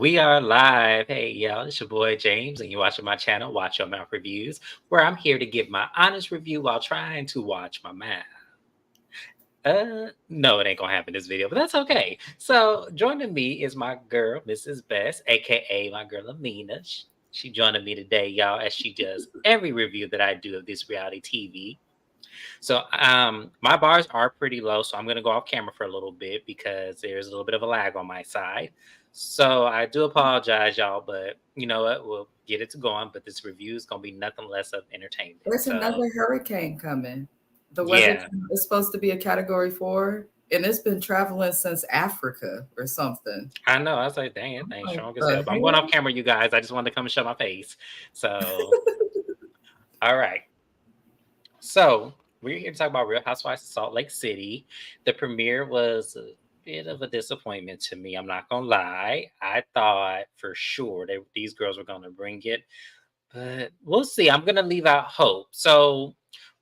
We are live. Hey, y'all, it's your boy James, and you're watching my channel, Watch Your Mouth Reviews, where I'm here to give my honest review while trying to watch my mouth. No, it ain't gonna happen in this video, but that's okay. So, joining me is my girl, Mrs. Best, aka my girl Amina. She joining me today, y'all, as she does every review that I do of this reality TV. So my bars are pretty low, so I'm gonna go off camera for a little bit because there's a little bit of a lag on my side. So I do apologize, y'all, but you know what? We'll get it to going. But this review is gonna be nothing less of entertainment. There's So another hurricane coming. The weather yeah, is supposed to be a category 4, and it's been traveling since Africa or something. I know. I was like, dang, it ain't Like strong as hell. the But I'm going off hell? camera, you guys. I just wanted to come and show my face. So all right. So we're here to talk about Real Housewives of Salt Lake City. The premiere was a bit of a disappointment to me. I'm not gonna lie. I thought for sure that these girls were gonna bring it, but we'll see. I'm gonna leave out hope. So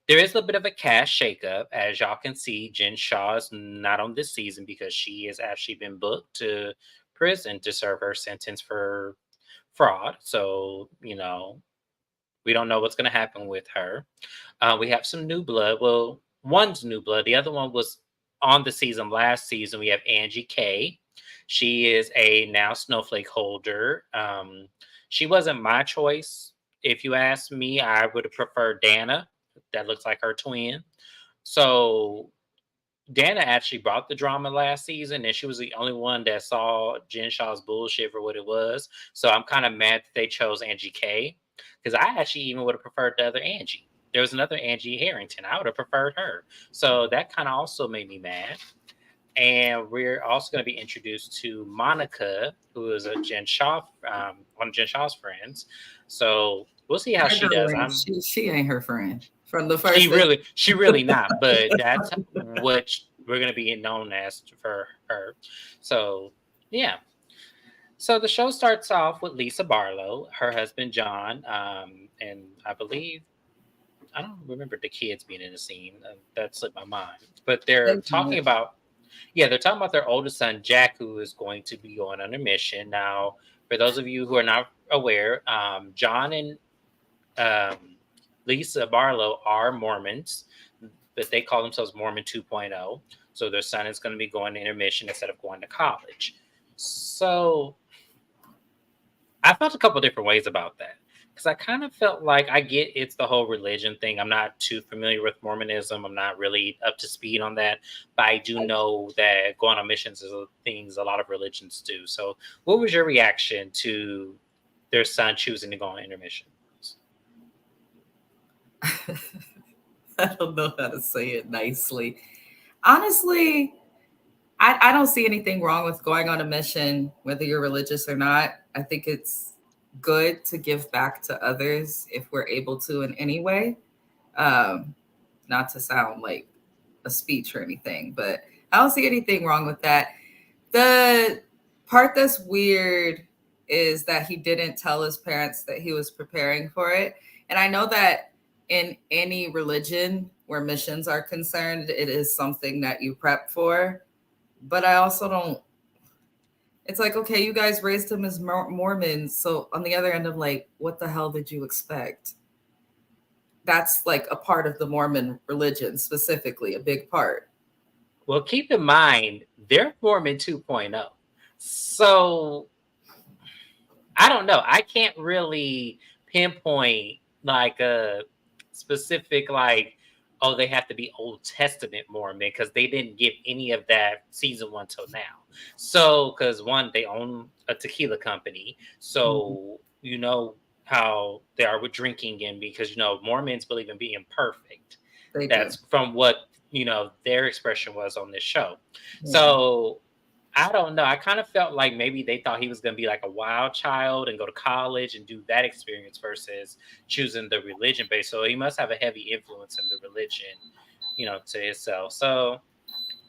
there is a bit of a cast shakeup, as y'all can see. Jen Shaw is not on this season because she has actually been booked to prison to serve her sentence for fraud. So we don't know what's going to happen with her. We have some new blood. Well, one's new blood. The other one was on the season last season. We have Angie K. She is a now snowflake holder. She wasn't my choice. If you ask me, I would have preferred Dana. That looks like her twin. So Dana actually brought the drama last season, and she was the only one that saw Jen Shaw's bullshit for what it was. So I'm kind of mad that they chose Angie K, because I actually even would have preferred the other Angie. There was another Angie Harrington. I would have preferred her. So that kind of also made me mad. And we're also going to be introduced to Monica, who is a Jen Shaw, one of Jen Shaw's friends. So we'll see how That she girl does. ain't she ain't her friend from the She first day. really, she really not. But that's what we're gonna be known as for her. So yeah. So the show starts off with Lisa Barlow, her husband John, and I believe I don't remember the kids being in the scene. That slipped my mind. But they're They talking about they're talking about their oldest son Jack, who is going to be going on a mission. Now, for those of you who are not aware, John and um, Lisa Barlow are Mormons, but they call themselves Mormon 2.0. So their son is going to be going to intermission instead of going to college. So I felt a couple different ways about that because I kind of felt like I get it's the whole religion thing. I'm not too familiar with Mormonism. I'm not really up to speed on that, but I do know that going on missions is a things a lot of religions do. So, what was your reaction to their son choosing to go on intermission? I don't know how to say it nicely. Honestly, I don't see anything wrong with going on a mission, whether you're religious or not. I think it's good to give back to others if we're able to in any way. Um, Not to sound like a speech or anything, but I don't see anything wrong with that. The part that's weird is that he didn't tell his parents that he was preparing for it. And I know that in any religion where missions are concerned, it is something that you prep for. But I also don't, it's like, okay, you guys raised him as Mormons. So on the other end, I'm like, what the hell did you expect? That's like a part of the Mormon religion, specifically, a big part. Well, keep in mind, they're Mormon 2.0. So I don't know. I can't really pinpoint like a specific oh, they have to be Old Testament Mormon because they didn't give any of that season one till now. So because one, they own a tequila company, Mhm. so you know how they are with drinking, and because Mormons believe in being perfect. They do. That's from what their expression was on this show. Yeah. So I don't know. I kind of felt like maybe they thought he was going to be like a wild child and go to college and do that experience versus choosing the religion base. So he must have a heavy influence in the religion, to himself. So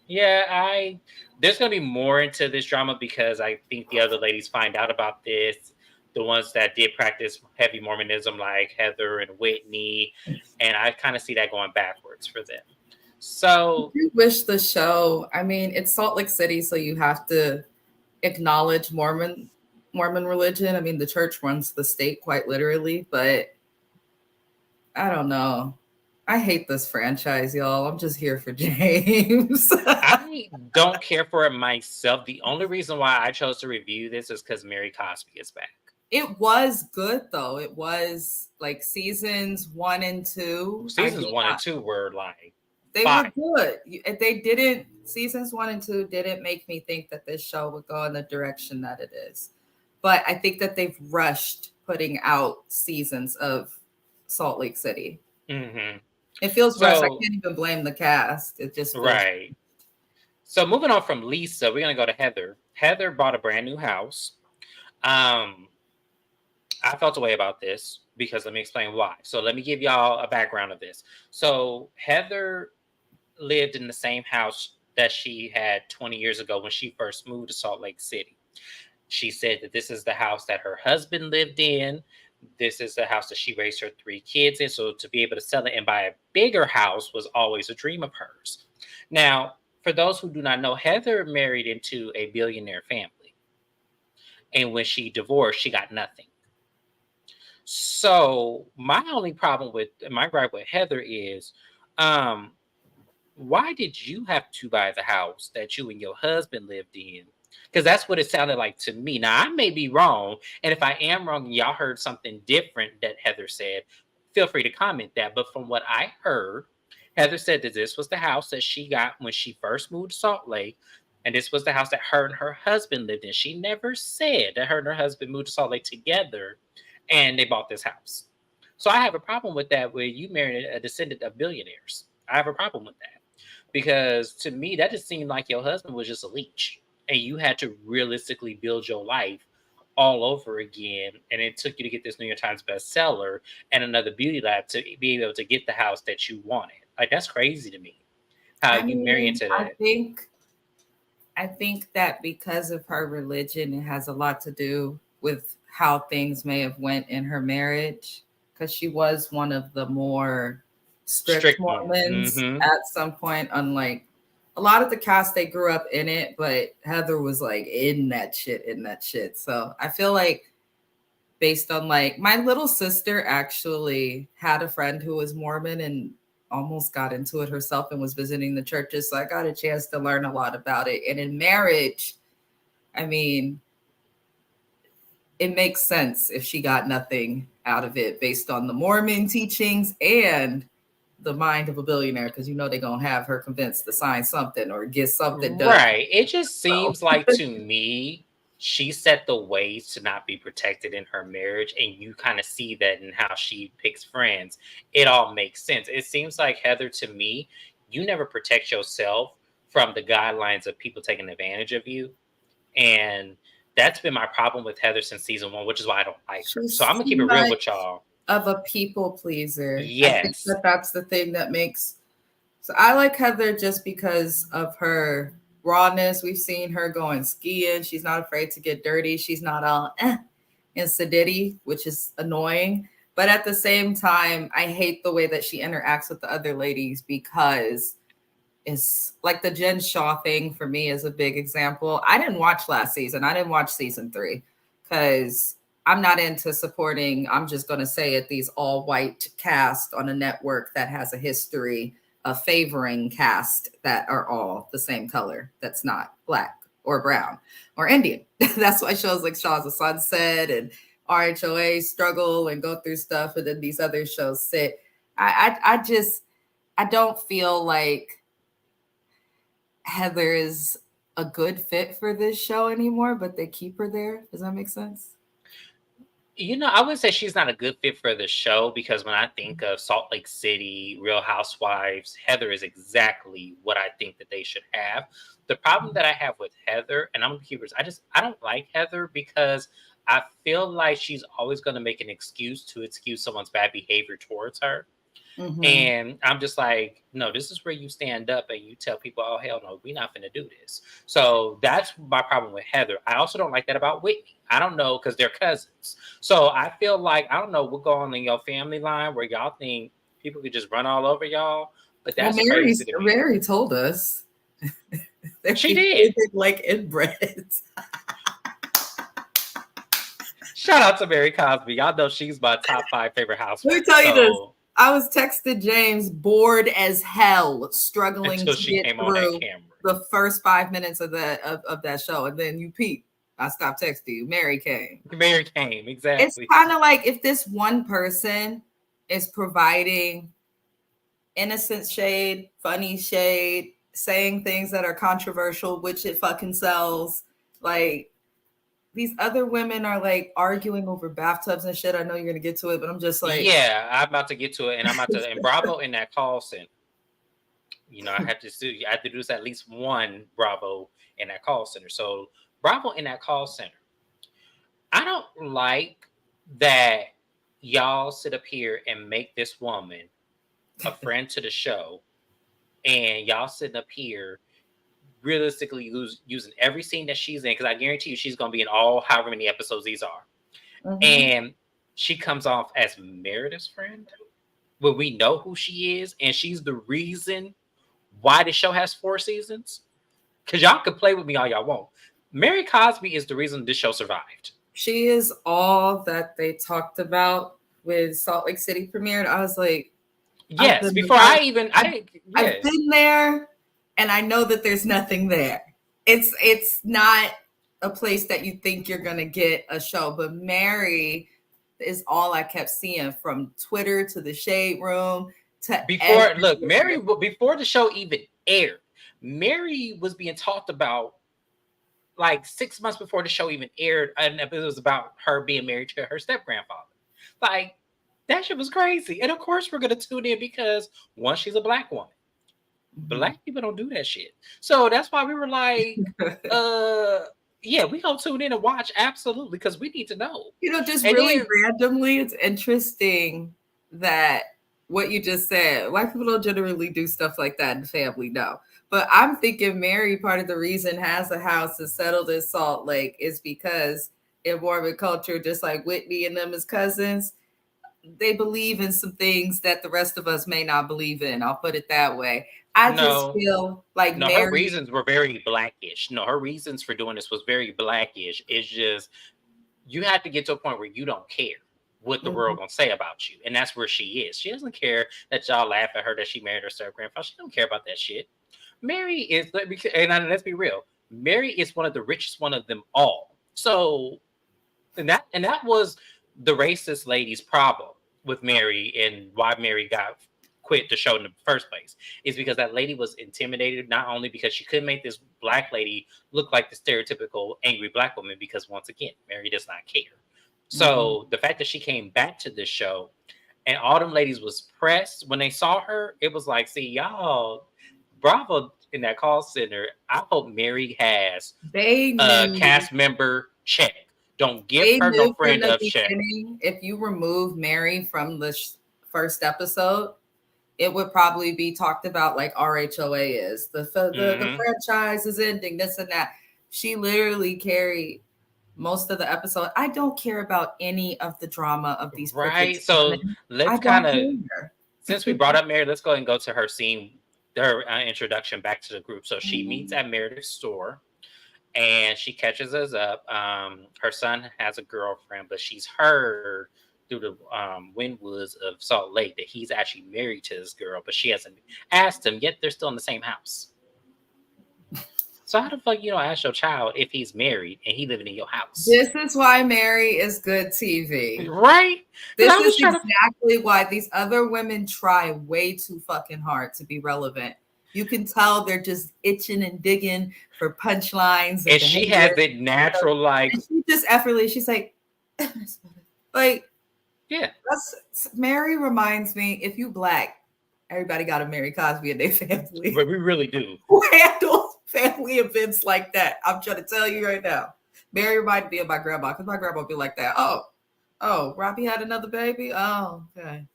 yeah, there's going to be more into this drama because I think the other ladies find out about this. The ones that did practice heavy Mormonism, like Heather and Whitney, and I kind of see that going backwards for them. So I wish the show, I mean, it's Salt Lake City, so you have to acknowledge Mormon. Mormon religion. I mean, the church runs the state quite literally, but I don't know. I hate this franchise, y'all. I'm just here for James. I don't care for it myself. The only reason why I chose to review this is because Mary Cosby is back. It was good though. It was like seasons 1 and 2. I Seasons did one and not. two were like They were fine. good. They didn't. Seasons 1 and 2 didn't make me think that this show would go in the direction that it is. But I think that they've rushed putting out seasons of Salt Lake City. Hmm. It feels rushed. I So, can't even blame the cast. It just feels. right. So, moving on from Lisa, we're going to go to Heather. Heather bought a brand new house. Um, I felt a way about this because let me explain why. So, let me give y'all a background of this. So, Heather lived in the same house that she had 20 years ago when she first moved to Salt Lake City. She said that this is the house that her husband lived in. This is the house that she raised her 3 kids in. So to be able to sell it and buy a bigger house was always a dream of hers. Now, for those who do not know, Heather married into a billionaire family. And when she divorced, she got nothing. So my only problem with my gripe with Heather is um why did you have to buy the house that you and your husband lived in? Because that's what it sounded like to me. Now, I may be wrong. And if I am wrong and y'all heard something different that Heather said, feel free to comment that. But from what I heard, Heather said that this was the house that she got when she first moved to Salt Lake. And this was the house that her and her husband lived in. She never said that her and her husband moved to Salt Lake together and they bought this house. So I have a problem with that where you married a descendant of billionaires. I have a problem with that because to me that just seemed like your husband was just a leech and you had to realistically build your life all over again, and it took you to get this New York Times bestseller and another beauty lab to be able to get the house that you wanted. Like, that's crazy to me how I you marry mean, into I that. think I think that because of her religion, it has a lot to do with how things may have went in her marriage. Because she was one of the more strict Strict one. Mormons Mm-hmm. at some point. Unlike a lot of the cast, they grew up in it, but Heather was like in that shit. So I feel like based on like my little sister actually had a friend who was Mormon and almost got into it herself and was visiting the churches. So I got a chance to learn a lot about it. And in marriage, I mean, it makes sense if she got nothing out of it based on the Mormon teachings and the mind of a billionaire, because you know they're gonna have her convinced to sign something or get something done. Right. It just So seems like to me she set the ways to not be protected in her marriage, and you kind of see that in how she picks friends. It all makes sense. It seems like Heather to me, you never protect yourself from the guidelines of people taking advantage of you, and that's been my problem with Heather since season 1, which is why I don't like her. So I'm she's gonna keep it too real much with y'all. of a people pleaser. I think Yes. that that's the thing that makes. So I like Heather just because of her rawness. We've seen her going skiing. She's not afraid to get dirty. She's not all and sedity, which is annoying. But at the same time, I hate the way that she interacts with the other ladies because it's like the Jen Shaw thing for me is a big example. I didn't watch last season. I didn't watch season 3 because I'm not into supporting, I'm just going to say it, these all white cast on a network that has a history of favoring cast that are all the same color, that's not black or brown or Indian. That's why shows like Shaw's of Sunset and RHOA struggle and go through stuff, and then these other shows sit. I just, I don't feel like Heather is a good fit for this show anymore, but they keep her there. Does that make sense? I would say she's not a good fit for the show because when I think of Salt Lake City, Real Housewives, Heather is exactly what I think that they should have. The problem that I have with Heather, and I'm gonna keep it, I don't like Heather because I feel like she's always gonna make an excuse to excuse someone's bad behavior towards her. Mm-hmm. And I'm just like, no, this is where you stand up and you tell people, oh, hell no, we're not going to do this. So that's my problem with Heather. I also don't like that about Whitney. I don't know because they're cousins. So I feel like, I don't know what going on in your family line where y'all think people could just run all over y'all. But Well, that's crazy to me. Mary told us they're She did. like inbred. Shout out to Mary Cosby. Y'all know she's my top 5 favorite Let me housewife. tell you this. So I was texting James, bored as hell, struggling until to she get came on that through camera. the first 5 minutes of that show, and then you peep. I stopped texting you. Mary came. Mary came, It's exactly. kind of like if this one person is providing innocent shade, funny shade, saying things that are controversial, which it fucking sells. Like these other women are like arguing over bathtubs and shit. I know you're gonna get to it, but I'm just like, Yeah, I'm about to get to it, and I'm about to. And Bravo in that call center. I have to do. I have to do this at least one Bravo in that call center. So Bravo in that call center. I don't like that y'all sit up here and make this woman a friend to the show, and y'all sitting up here realistically using every scene that she's in, because I guarantee you she's going to be in all however many episodes these are. And she comes off as Meredith's friend when we know who she is, and she's the reason why the show has 4 seasons. Because y'all can play with me all y'all want. Mary Cosby is the reason this show survived. she is all that they talked about with Salt Lake City premiered. I was like, Yes, I've been there, and I know that there's nothing there. It's not a place that you think you're gonna get a show, but Mary is all I kept seeing from Twitter to the Shade Room to Mary, before the show even aired, Mary was being talked about like 6 months before the show even aired, and it was about her being married to her step grandfather. Like, that shit was crazy. And of course, we're gonna tune in because one, she's a black woman. Black people don't do that shit. So that's why we were like, yeah, we gonna tune in and watch absolutely because we need to know. Just really randomly, it's interesting that what you just said, white people don't generally do stuff like that in family, no. But I'm thinking Mary, part of the reason has a house and settled in Salt Lake is because in Mormon culture, just like Whitney and them as cousins, they believe in some things that the rest of us may not believe in. I'll put it that way. I just feel like Mary, her reasons were very blackish. No, her reasons for doing this was very blackish. It's just you have to get to a point where you don't care what the world gonna say about you, and that's where she is. She doesn't care that y'all laugh at her that she married her step grandfather. She don't care about that shit. Mary is, and let's be real, Mary is one of the richest one of them all. So, and that was the racist lady's problem with Mary and why Mary got quit the show in the first place is because that lady was intimidated, not only because she couldn't make this black lady look like the stereotypical angry black woman, because once again, Mary does not care. So the fact that she came back to this show and all them ladies was pressed when they saw her, it was like, see, y'all, Bravo in that call center. I hope Mary has a cast member check. Don't give her no friend of check. If you remove Mary from the first episode, it would probably be talked about like RHOA is. The franchise is ending, this and that. She literally carried most of the episode. I don't care about any of the drama of these. Right. So let's kind of, since we brought up Mary, let's go ahead and go to her scene, her introduction back to the group. So she meets at Meredith's store and she catches us up. Her son has a girlfriend, but she's heard through the Wynwoods of Salt Lake that he's actually married to this girl, but she hasn't asked him yet. They're still in the same house. So how the fuck you don't ask your child if he's married and he living in your house? This is why Mary is good TV. Right? This is exactly why these other women try way too fucking hard to be relevant. You can tell they're just itching and digging for punchlines. And she has it natural, like. And she just effortlessly, she's like, yeah. Mary reminds me, if you black, everybody got a Mary Cosby in their family. But we really do. Who handles family events like that? I'm trying to tell you right now. Mary reminded me of my grandma, because my grandma would be like that. Oh, Robbie had another baby? Oh, okay.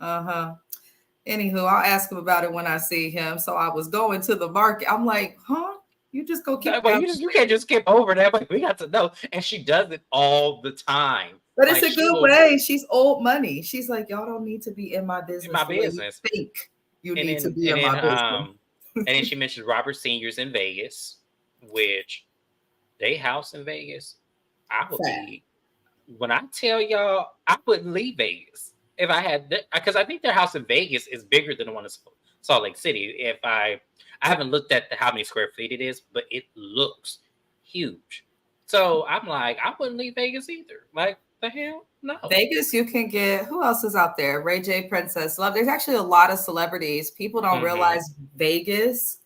Anywho, I'll ask him about it when I see him. So I was going to the market. I'm like, huh? You just go keep you can't just skip over that. But we got to know. And she does it all the time. But it's a good way. She's old money. She's like, y'all don't need to be in my business. In my business. You think you need to be in my business. And then she mentions Robert Senior's in Vegas, which they house in Vegas. I would be when I tell y'all, I wouldn't leave Vegas if I had, because I think their house in Vegas is bigger than the one in Salt Lake City. If I haven't looked at how many square feet it is, but it looks huge. So I'm like, I wouldn't leave Vegas either. Like the hell, no. Vegas, you can get who else is out there? Ray J, Princess Love. There's actually a lot of celebrities. People don't Mm-hmm. realize Vegas.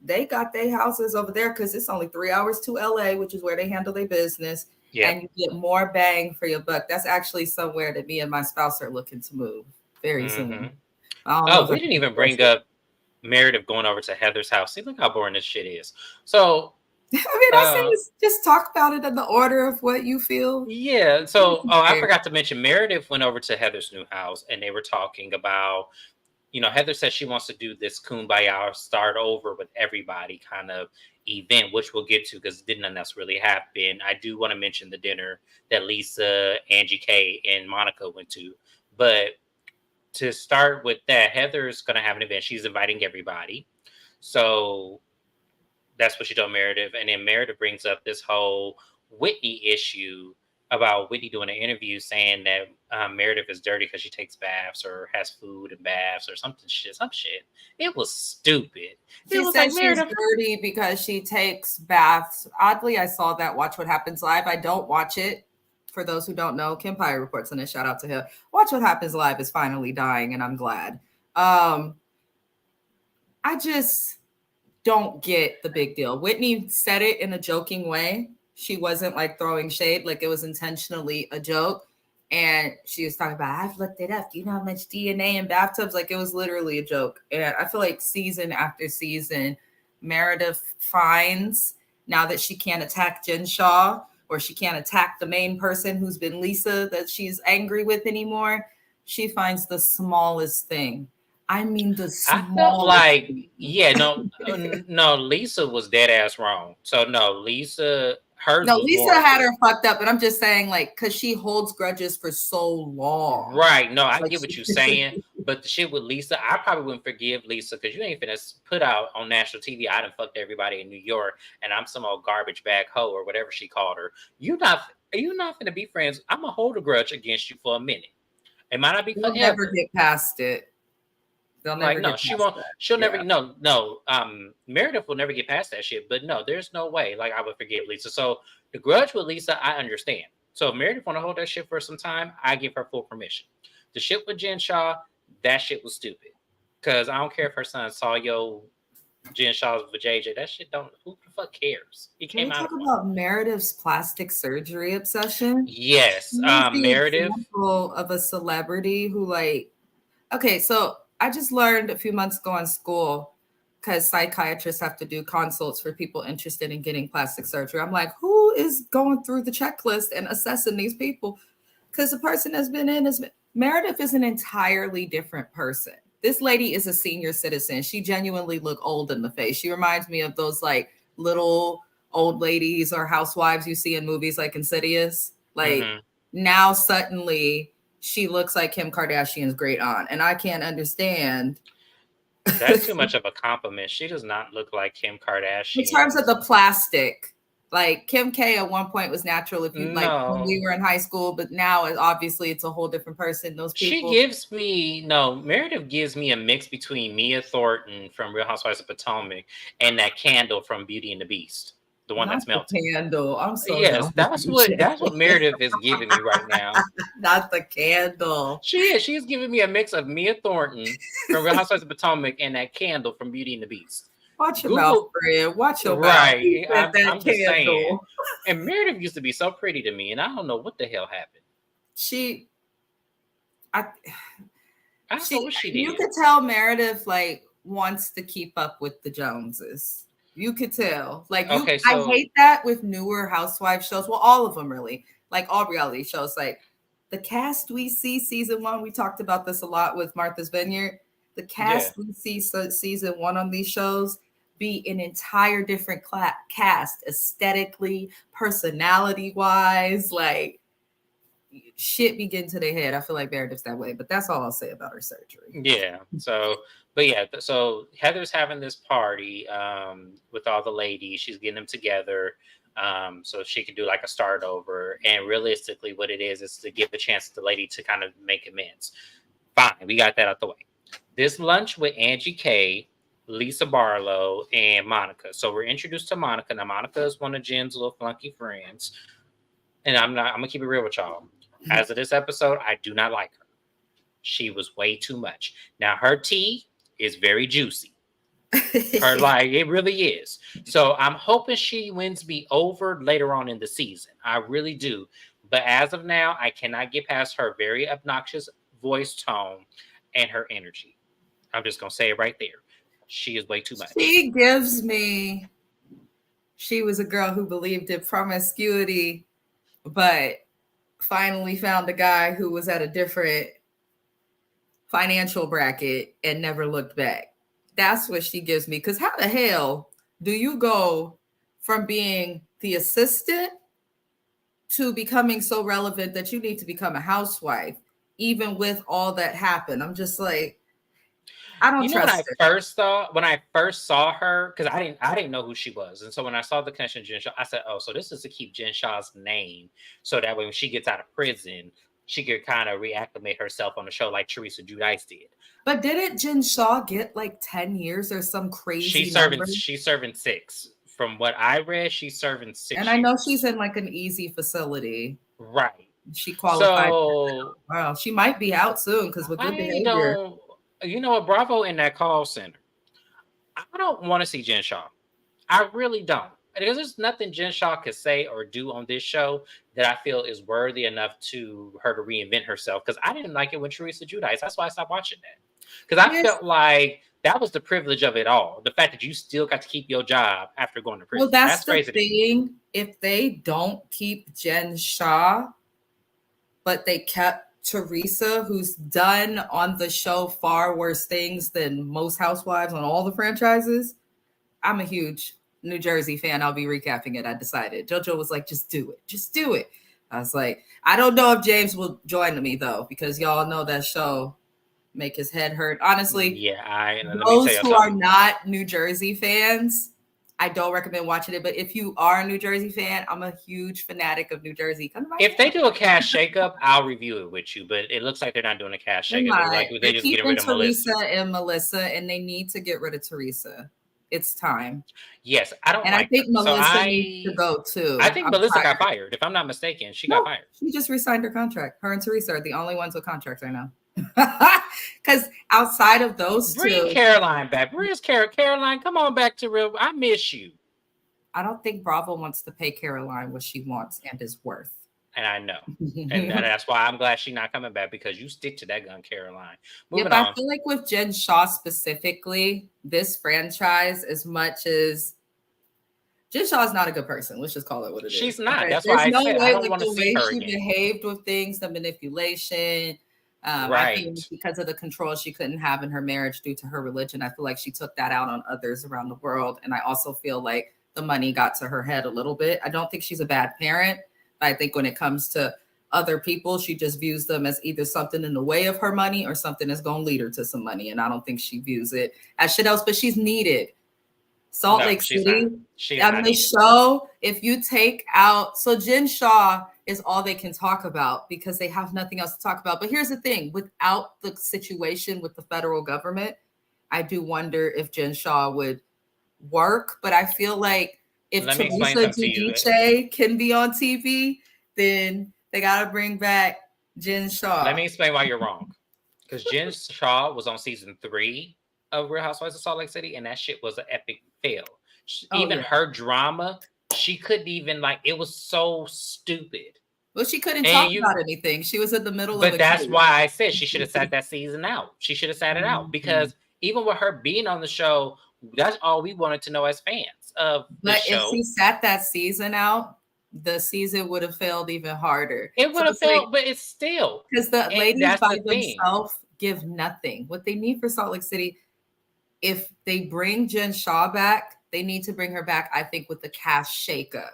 They got their houses over there because it's only 3 hours to LA, which is where they handle their business, Yep. and you get more bang for your buck. That's actually somewhere that me and my spouse are looking to move very Mm-hmm. soon. I don't know Oh, if we I didn't can even afford bring it. up Meredith going over to Heather's house. See, look how boring this shit is. So, I mean, I say uh, just talk about it in the order of what you feel. yeah. So, oh, I Fair. forgot to mention Meredith went over to Heather's new house, and they were talking about, Heather says she wants to do this kumbaya, start over with everybody kind of event, which we'll get to because none else really happened. I do want to mention the dinner that Lisa, Angie K, and Monica went to, but to start with that, Heather's going to have an event. She's inviting everybody. So that's what she told Meredith. And then Meredith brings up this whole Whitney issue about Whitney doing an interview saying that Meredith is dirty because she takes baths or has food and baths or something shit, some shit. It was stupid. It She was said like she's Meredith. dirty because she takes baths. Oddly, I saw that Watch What Happens Live. I don't watch it. For those who don't know, Kim Pye reports on it. Shout out to her. Watch What Happens Live is finally dying, and I'm glad. Um, I just don't get the big deal. Whitney said it in a joking way. She wasn't like throwing shade, like it was intentionally a joke. And she was talking about, I've looked it up. Do you know how much DNA in bathtubs? Like it was literally a joke. And I feel like season after season, Meredith finds now that she can't attack Jen Shaw or she can't attack the main person who's been Lisa that she's angry with anymore. She finds the smallest thing. I mean, the I felt smallest like, thing. yeah, no, no, Lisa was dead ass wrong. So no, Lisa, hers No, was Lisa more had important. her fucked up, but I'm just saying, like, because she holds grudges for so long. Right. No, I Like, get what you're saying. But the shit with Lisa, I probably wouldn't forgive Lisa because you ain't finna put out on national TV. I done fucked everybody in New York, and I'm some old garbage bag hoe or whatever she called her. You not finna be friends. I'm gonna hold a grudge against you for a minute. It might not be they'll never forever. get past it. They'll Like, never no, get she past won't. that. She'll never. Yeah. No. Meredith will never get past that shit. But no, there's no way. Like, I would forgive Lisa. So the grudge with Lisa, I understand. So if Meredith want to hold that shit for some time, I give her full permission. The shit with Jen Shaw, that shit was stupid. Cause I don't care if her son saw yo Jen Shaw's with JJ. That shit don't. Who the fuck cares? He Can came we out talk of one. about Meredith's plastic surgery obsession? Yes, He's the Meredith. example of a celebrity who, like, okay, so I just learned a few months ago in school because psychiatrists have to do consults for people interested in getting plastic surgery. I'm like, who is going through the checklist and assessing these people? Because the person has been in is Meredith is an entirely different person. This lady is a senior citizen. She genuinely look old in the face. She reminds me of those like little old ladies or housewives you see in movies like Insidious. Like Hmm. now suddenly she looks like Kim Kardashian's great aunt, and I can't understand. That's too much of a compliment. She does not look like Kim In terms of Kardashian's. the plastic, like Kim K at one point was natural if you like when we No, were in high school, but now obviously it's a whole different person. Those she people, gives me no. Meredith gives me a mix between Mia Thornton from Real Housewives of Potomac and that candle from Beauty and the Beast, the one not that's the melting. candle. I'm so Yes, done with that's you, what Shay. that's what Meredith is giving me right now. Not the candle. She is. She's giving me a mix of Mia Thornton from Real Housewives of Potomac and that candle from Beauty and the Beast. Watch your mouth, Google, Fred. Watch your mouth. He right? said that I'm just saying. candle. And Meredith used to be so pretty to me, and I don't know what the hell happened. She, I, I don't know she, what she you did. could tell Meredith like wants to keep up with the Joneses. You could tell. Like Okay, I so hate that with newer housewife shows. Well, all of them really. Like all reality shows. Like the cast we see season one, we talked about this a lot with Martha's Vineyard. The yeah. cast we see season one on these shows be an entire different cast aesthetically, personality wise. Like shit be getting to their head. I feel like Meredith's that way, but that's all I'll say about her surgery. Yeah. So, but yeah, so Heather's having this party with all the ladies. She's getting them together. So she could do like a start over. And realistically, what it is to give a chance to the lady to kind of make amends. Fine, we got that out the way. This lunch with Angie K, Lisa Barlow, and Monica. So we're introduced to Monica. Now, Monica is one of Jen's little flunky friends. And I'm gonna keep it real with y'all. As of this episode, I do not like her. She was way too much. Now her tea is very juicy. Her like it really is. So I'm hoping she wins me over later on in the season. I really do. But as of now, I cannot get past her very obnoxious voice tone and her energy. I'm just gonna say it right there. She is way too much. She gives me. She was a girl who believed in promiscuity, but finally found a guy who was at a different financial bracket and never looked back. That's what she gives me. Because how the hell do you go from being the assistant to becoming so relevant that you need to become a housewife, even with all that happened? I'm just like, I don't You know when trust I her. first saw her, because I didn't know who she was. And so when I saw the connection to Jen Shaw, I said, oh, so this is to keep Jen Shaw's name so that way when she gets out of prison, she could kind of reacclimate herself on the show like Teresa Giudice did. But didn't Jen Shaw get like 10 years or some crazy number? She's serving 6. From what I read, she's serving And 6 I know years. she's in like an easy facility. Right. She qualified. So Wow, she might be out soon because with good I behavior. don't, you know what, Bravo in that call center. I don't want to see Jen Shaw. I really don't. Because there's nothing Jen Shaw could say or do on this show that I feel is worthy enough to her to reinvent herself. Because I didn't like it when Teresa Giudice. That's why I stopped watching that. Because I Here's felt like that was the privilege of it all. The fact that you still got to keep your job after going to Well, prison. that's That's the crazy to me. thing. If they don't keep Jen Shaw, but they kept Teresa, who's done on the show far worse things than most housewives on all the franchises. I'm a huge New Jersey fan. I'll be recapping it. I decided. JoJo was like, just do it. Just do it. I was like, I don't know if James will join me though, because y'all know that show make his head hurt. Honestly, Yeah, let me tell those you who are something. not New Jersey fans, I don't recommend watching it. But if you are a New Jersey fan, I'm a huge fanatic of New Jersey. Come to If they Miami. do a cash shakeup, I'll review it with you. But it looks like they're not doing a cash They shakeup. might. They They're just getting keeping rid of Melissa. Teresa and Melissa, and they need to get rid of Teresa. It's time. Yes, I don't And I like her. think So Melissa needs to go I too. think I'm Melissa got tired. fired. If I'm not mistaken, she got No, fired. she just resigned her contract. Her and Teresa are the only ones with contracts right now. Because outside of those Bring two, Caroline back. Where's Caroline? Come on back to real. I miss you. I don't think Bravo wants to pay Caroline what she wants and is worth. And I know. And that's why I'm glad she's not coming back because you stick to that gun, Caroline. Yeah, Moving but I on. feel like with Jen Shaw specifically, this franchise, as much as Jen Shaw is not a good person. Let's just call it what it She's is. not. Okay. That's why There's I no said I way, don't like want to the see way her she again. behaved with things, the manipulation. I think it was Right. because of the control she couldn't have in her marriage due to her religion. I feel like she took that out on others around the world. And I also feel like the money got to her head a little bit. I don't think she's a bad parent, but I think when it comes to other people, she just views them as either something in the way of her money or something that's going to lead her to some money. And I don't think she views it as shit else, but she's needed. Salt No, Lake she's not. City She is on not the needed. show, if you take out, so Jen Shaw is all they can talk about because they have nothing else to talk about. But here's the thing, without the situation with the federal government, I do wonder if Jen Shaw would work. But I feel like if Let me explain Teresa something to you. Giudice can be on TV, then they got to bring back Jen Let Shaw. me explain why you're wrong. Because Jen Shaw was on season 3 of Real Housewives of Salt Lake City, and that shit was an epic fail. Oh, Even yeah. her drama, she couldn't even like. It was so stupid. Well, she couldn't talk And you, about anything. She was in the middle of but a that's case. why I said she should have sat that season out. She should have sat it out Mhm. because even with her being on the show, that's all we wanted to know as fans of the But if show. she sat that season out, the season would have failed even harder. It So would have it's like failed, but it's still, because the and ladies that's by the thing. themselves give nothing. What they need for Salt Lake City, if they bring Jen Shaw back, they need to bring her back, I think, with the cast shakeup.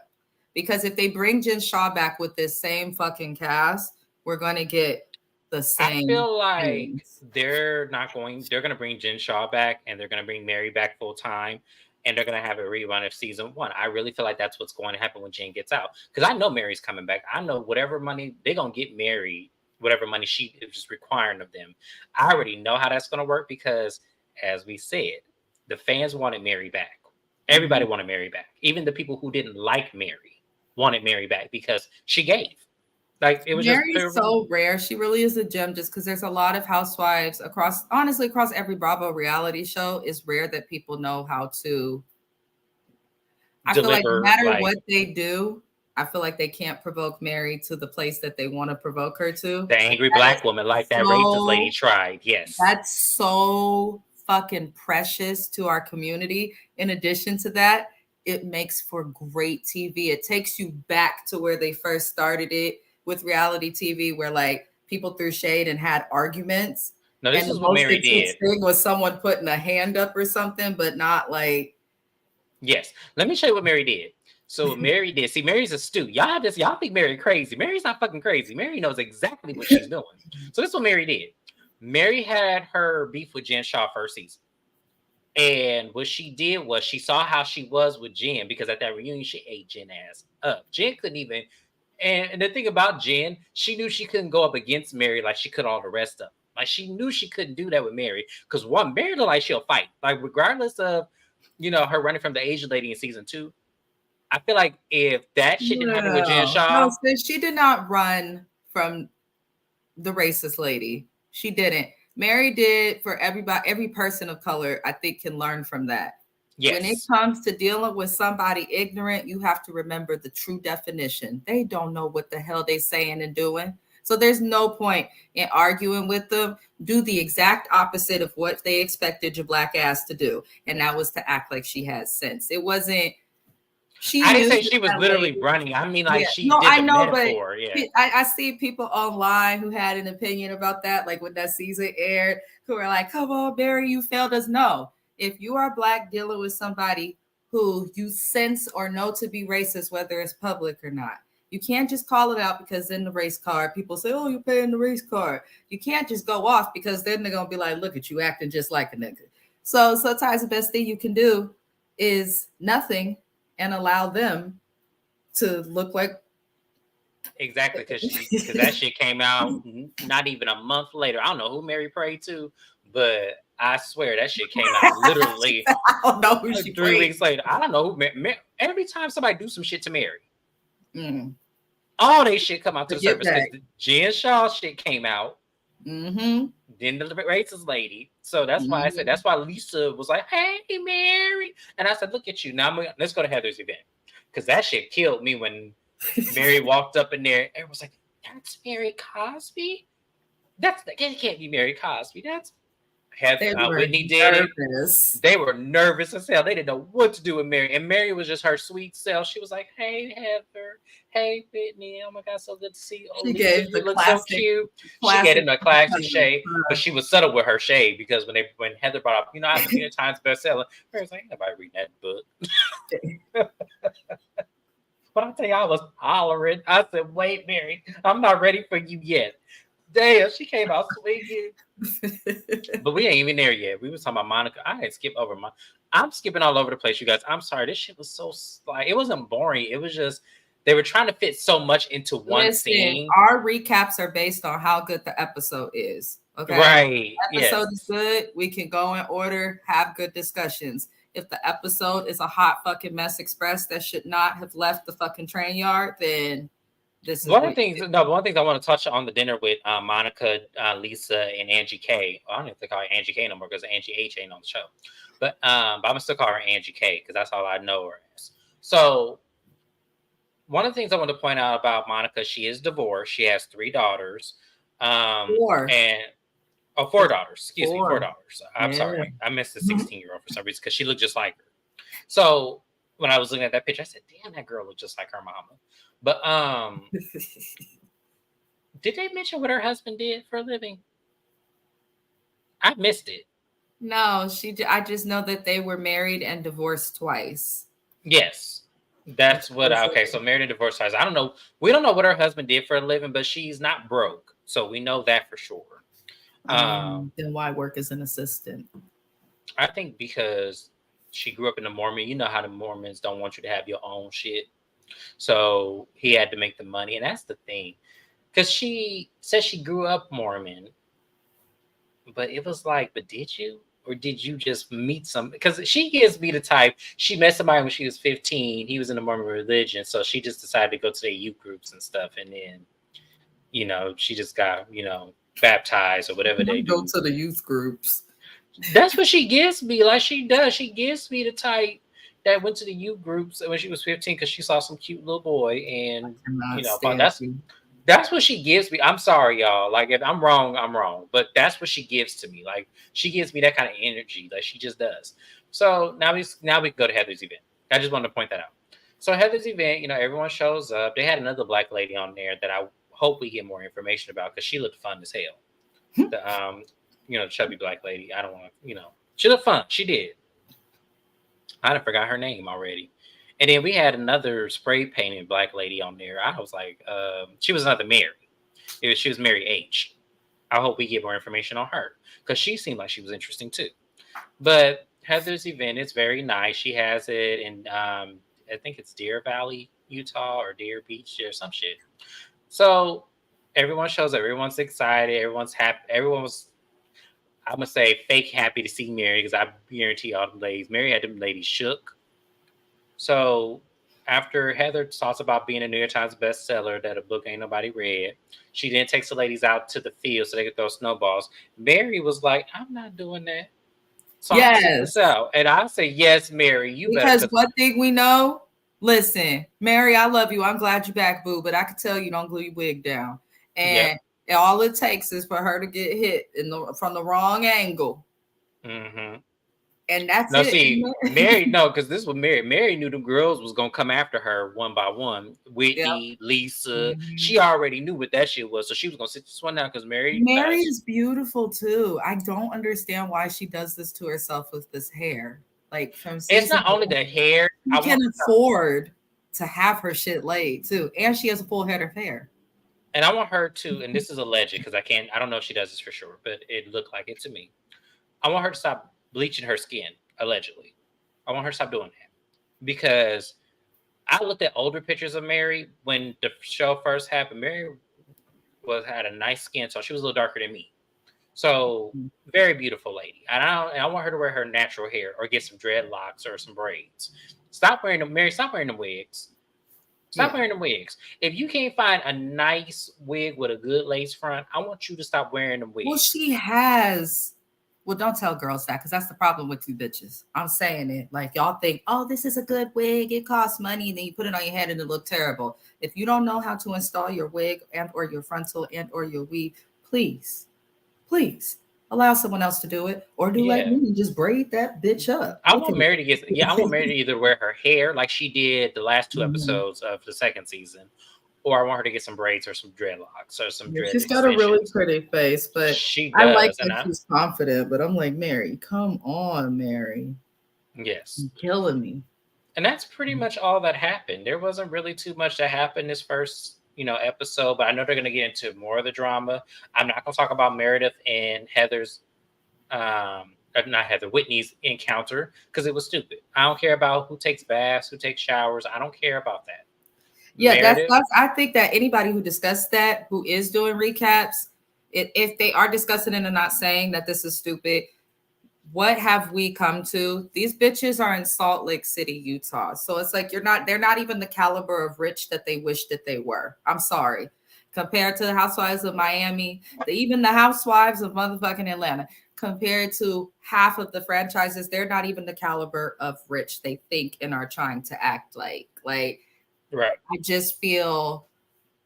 Because if they bring Jen Shaw back with this same fucking cast, we're going to get the I same feel like things. they're not going. They're going to bring Jen Shaw back, and they're going to bring Mary back full time, and they're gonna have a rerun of season one. I really feel like that's what's going to happen when Jen gets out, because I know Mary's coming back. I know whatever money they're gonna get Mary, whatever money she is just requiring of them. I already know how that's gonna work because, as we said, the fans wanted Mary back. Everybody Mhm. wanted Mary back. Even the people who didn't like Mary wanted Mary back because she gave. Like it was just Mary's pure. so rare. She really is a gem just because there's a lot of housewives across, honestly, across every Bravo reality show. It's rare that people know how to. I feel like no Deliver matter like what they do, I feel like they can't provoke Mary to the place that they want to provoke her to. the angry That is black woman, like that racist lady so tried. Yes, That's so fucking precious to our community. In addition to that, it makes for great TV. It takes you back to where they first started it with reality TV, where like people threw shade and had arguments. no, And this the is what most Mary intense did. thing was someone putting a hand up or something, but not like, Yes, let me show you what Mary did. So what Mary did. See, Mary's astute. Y'all think Mary crazy. Mary's not fucking crazy. Mary knows exactly what she's doing. So this is what Mary did. Mary had her beef with Jen Shaw first season. And what she did was she saw how she was with Jen, because at that reunion she ate Jen ass up. Jen couldn't even. And the thing about Jen, she knew she couldn't go up against Mary like she could all the rest of them. Like she knew she couldn't do that with Mary, because one, Mary looked like she'll fight. Like regardless of her running from the Asian lady in season two, I feel like if that shit didn't happen with Jen no, Shaw, sis, she did not run from the racist lady. She didn't. Mary did for everybody, every person of color, I think can learn from that. When it yes, comes to dealing with somebody ignorant, you have to remember the true definition. They don't know what the hell they saying and doing. So there's no point in arguing with them. Do the exact opposite of what they expected your black ass to do. And that was to act like she had sense. It wasn't, she I didn't knew say that she was that literally lady. running. I mean, like Yeah, she no, did I the know, but metaphor. Yeah, I see people online who had an opinion about that, like when that season aired, who were like, "Come on, Barry, you failed us." No, if you are black dealing with somebody who you sense or know to be racist, whether it's public or not, you can't just call it out because in the race card, people say, "Oh, you're paying the race card." You can't just go off because then they're gonna be like, "Look at you acting just like a nigga." So sometimes the best thing you can do is nothing and allow them to look like exactly. Because that shit came out not even a month later. I don't know who Mary prayed to, but I swear that shit came out literally I don't know who she 3 weeks played. later. I don't know who. Every time somebody do some shit to Mary, Mm, all they shit come out to the forget surface, because that. the Jen Shaw shit came out, Mm-hmm. then the racist lady. So that's why I said, Mm-hmm. that's why Lisa was like, "Hey, Mary," and I said, "Look at you now. Let's go to Heather's event," because that shit killed me when Mary walked up in there. Everyone was like, "That's Mary Cosby. That can't be Mary Cosby. That's They were Whitney did it." nervous. They were nervous as hell. They didn't know what to do with Mary. And Mary was just her sweet self. She was like, "Hey, Heather. Hey, Whitney. Oh my God, so good to see you. Oh, She Lisa, gave you the look so classic, cute." She gave classic. him a classy shade, but she was subtle with her shade, because when Heather brought up, I have a New York Times bestseller, Mary's like, "Ain't nobody reading that book." But I tell you, I was hollering. I said, "Wait, Mary, I'm not ready for you yet." Damn, she came out swinging. But we ain't even there yet. We was talking about Monica. I ain't skip over my. I'm skipping all over the place, you guys. I'm sorry. This shit was so like, it wasn't boring. It was just they were trying to fit so much into one Listen, scene. our recaps are based on how good the episode is. Okay. Right. Episode Yes. is good. We can go in order, have good discussions. If the episode is a hot fucking mess express that should not have left the fucking train yard, then this is One of what the you things, no, one of the things I want to touch on the dinner with Monica, Lisa, and Angie K. Well, I don't even think I call her Angie K no more because Angie H ain't on the show. But I'm gonna still call her Angie K because that's all I know her as. So one of the things I want to point out about Monica, she is divorced. She has 3 daughters, Four. and oh, four It's daughters. Excuse me, four four. daughters. I'm Yeah. sorry, I missed the 16-year-old for some reason because she looked just like her. So when I was looking at that picture, I said, "Damn, that girl looked just like her mama." But did they mention what her husband did for a living? I missed it. No, I just know that they were married and divorced twice. Yes. That's what okay, so married and divorced twice. I don't know. We don't know what her husband did for a living, but she's not broke. So we know that for sure. Then why work as an assistant? I think because she grew up in the Mormon. You know how the Mormons don't want you to have your own shit. So he had to make the money. And that's the thing. Because she says she grew up Mormon, but it was like, but did you? Or did you just meet some? Because she gives me the type, she met somebody when she was 15. He was in the Mormon religion. So she just decided to go to their youth groups and stuff. And then, she just got, baptized or whatever they Go do. to the youth groups. That's what she gives me. Like she does. She gives me the type that went to the youth groups when she was 15 because she saw some cute little boy. And, Cannot but stand you. that's what she gives me. I'm sorry, y'all. Like if I'm wrong, I'm wrong. But that's what she gives to me. Like she gives me that kind of energy. Like she just does. So now we can go to Heather's event. I just wanted to point that out. So Heather's event, everyone shows up. They had another black lady on there that I hope we get more information about because she looked fun as hell. The chubby black lady. I don't want to, she looked fun. She did. I done forgot her name already. And then we had another spray painted black lady on there. I was like, she was another Mary. She was Mary H. I hope we get more information on her because she seemed like she was interesting too. But Heather's event is very nice. She has it in, I think it's Deer Valley, Utah, or Deer Beach, or some shit. So everyone shows up. Everyone's excited. Everyone's happy. Everyone was, I'm gonna say, fake happy to see Mary because I guarantee all the ladies, Mary had them ladies shook. So after Heather talks about being a New York Times bestseller, that a book ain't nobody read, she then takes the ladies out to the field so they could throw snowballs. Mary was like, I'm not doing that. So I'm gonna sit this Yes. out. And I say, yes, Mary, you better Because because one thing we know, listen, Mary, I love you. I'm glad you're back, boo. But I can tell you don't glue your wig down. yep. And all it takes is for her to get hit from the wrong angle. Mm-hmm. And that's No, it. see, Mary, no, because this was Mary. Mary knew the girls was gonna come after her one by one. Yep. Whitney, Lisa, Mhm. she already knew what that shit was, so she was gonna sit this one down because Mary, Mary is beautiful too. I don't understand why she does this to herself with this hair. Like from it's season not only the one, hair. she I can want, afford to have her shit laid too. And she has a full head of hair. and I want her to, and this is alleged because I don't know if she does this for sure, but it looked like it to me. I want her to stop bleaching her skin, allegedly. I want her to stop doing that because I looked at older pictures of Mary when the show first happened. Mary had a nice skin tone. She was a little darker than me. So very beautiful lady. And I want her to wear her natural hair or get some dreadlocks or some braids. Stop wearing them, Mary. Stop wearing the wigs. Stop Yeah. wearing the wigs. If you can't find a nice wig with a good lace front, I want you to stop wearing the Well, wigs. she has. Well, don't tell girls that because that's the problem with you bitches. I'm saying it. Like y'all think, oh, this is a good wig. It costs money, and then you put it on your head and it look terrible. If you don't know how to install your wig and or your frontal and or your weave, please allow someone else to do it, or do like Yeah. me and just braid that bitch up. I Look want at Mary to get yeah, I want Mary to it. either wear her hair like she did the last two Mhm. episodes of the second season, or I want her to get some braids or some dreadlocks or some Yeah, dread she's got a really extensions. pretty face, but She I like does, and that I she's confident. But I'm like, Mary, come on, Mary, yes. you're killing me. And that's pretty much all that happened. There wasn't really too much that happened this first, episode, but I know they're gonna get into more of the drama. I'm not gonna talk about Meredith and Heather's not Heather, Whitney's encounter because it was stupid. I don't care about who takes baths, who takes showers. I don't care about that. Yeah, that's Meredith, that's. I think that anybody who discussed that, who is doing recaps, if they are discussing it and not saying that this is stupid, what have we come to? These bitches are in Salt Lake City, Utah. So it's like they're not even the caliber of rich that they wish that they were. I'm sorry. Compared to the housewives of Miami, even the housewives of motherfucking Atlanta, compared to half of the franchises, they're not even the caliber of rich they think and are trying to act like. Like, right? I just feel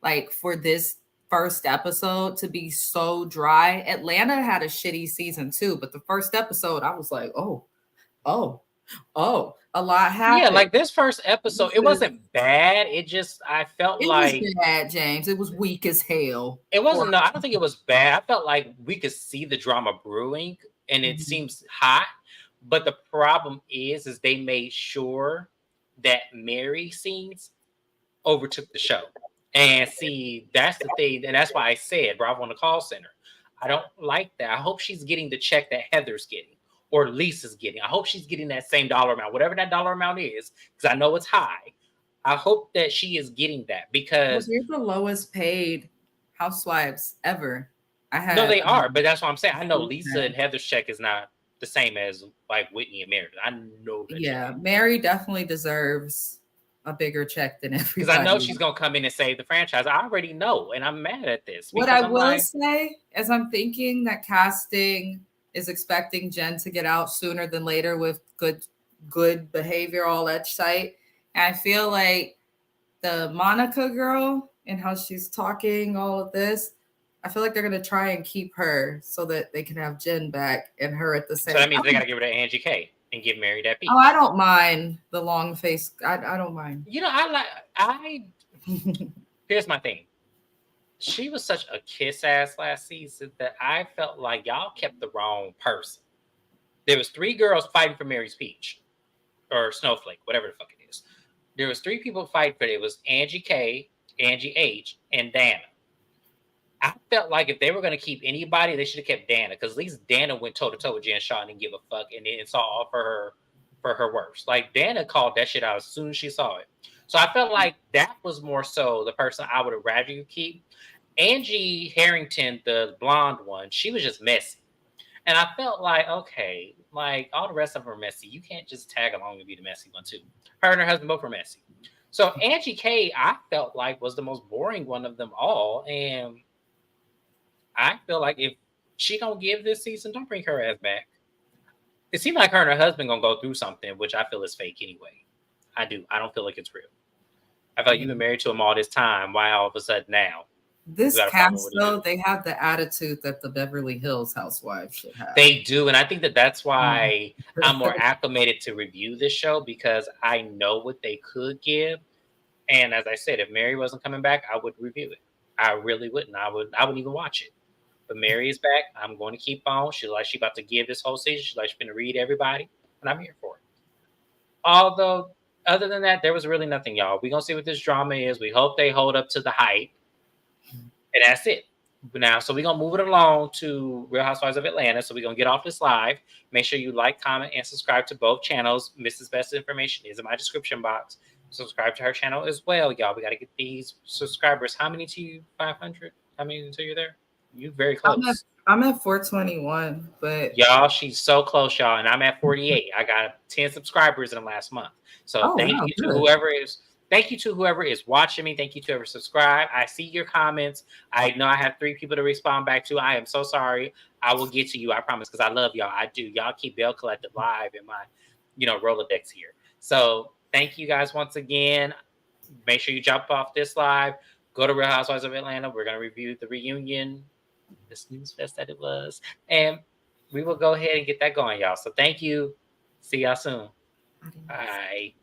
like for this first episode to be so dry. Atlanta had a shitty season too, but the first episode, I was like, oh, a lot Yeah, happened. like this first episode, This it is wasn't bad. It just I felt it was like bad, James. It was weak as hell. it wasn't. No, I don't think it was bad. I felt like we could see the drama brewing, and it Mhm. seems hot. But the problem is they made sure that Mary scenes overtook the show. And see, that's the thing, and that's why I said Bravo on the call center. I don't like that. I hope she's getting the check that Heather's getting, or Lisa's getting. I hope she's getting that same dollar amount, whatever that dollar amount is, because I know it's high. I hope that she is getting that Well, because they're the lowest paid housewives ever. I no, had they are, but that's what I'm saying. I know Lisa and friend. Heather's check is not the same as like Whitney and Meredith. I know that she Yeah, ain't. Mary definitely deserves a bigger check than Because I know everybody she's else. gonna come in and save the franchise. I already know, and I'm mad at this What because I I'm will like, say is I'm thinking that casting is expecting Jen to get out sooner than later with good behavior, all that shite. And I feel like the Monica girl and how she's talking, all of this, I feel like they're gonna try and keep her so that they can have Jen back and her at the so that same. means they gotta get rid of Angie K and give Mary that Oh, I peach. don't mind the long face. I don't mind. You know, I here's my thing. She was such a kiss ass last season that I felt like y'all kept the wrong person. There was three girls fighting for Mary's peach or snowflake, whatever the fuck it is. There was three people fighting for it. It was Angie K, Angie H, and Dana. I felt like if they were going to keep anybody, they should have kept Dana because at least Dana went toe to toe with Jen Shaw and didn't give a fuck and then saw all for her worst. Like Dana called that shit out as soon as she saw it. So I felt like that was more so the person I would have rather you keep. Angie Harrington, the blonde one, she was just messy. And I felt like, okay, like all the rest of them are messy. You can't just tag along and be the messy one too. Her and her husband both were messy. So Angie K, I felt like was the most boring one of them all. And I feel like if she don't give this season, don't bring her ass back. It seemed like her and her husband gonna go through something, which I feel is fake anyway. I do. I don't feel like it's real. I feel like Yeah. you've been married to him all this time. Why all of a sudden now you This got a problem cast, with a though, dude? they have the attitude that the Beverly Hills housewives should have. They do, and I think that that's Mhm. why I'm more acclimated to review this show because I know what they could give. And as I said, if Mary wasn't coming back, I would review it. I really wouldn't. I wouldn't even watch it. But Mary is back. I'm going to keep on. She's like she about to give this whole season. She's like she's going to read everybody, and I'm here for it. Although, other than that, there was really nothing, y'all. We're gonna see what this drama is. We hope they hold up to the hype, and that's it. Now, so we're gonna move it along to Real Housewives of Atlanta. So we're gonna get off this live. Make sure you like, comment, and subscribe to both channels. Mrs. Best information is in my description box. Subscribe to her channel as well, y'all. We gotta get these subscribers. How many to you? 500? How many until you're there? You very I'm at close. I'm at 421, but Y'all, she's so close, y'all, and I'm at 48. I got 10 subscribers in the last month. So oh wow, good. thank you to whoever is watching me. Thank you to whoever subscribed. I see your comments. I know I have 3 people to respond back to. I am so sorry. I will get to you, I promise, because I love y'all. I do. Y'all keep Bell Collective live in my, Rolodex here. So thank you guys once again. Make sure you jump off this live. Go to Real Housewives of Atlanta. We're gonna review the reunion, the snooze fest that it was. And we will go ahead and get that going, y'all. So thank you. See y'all soon. Adios. Bye.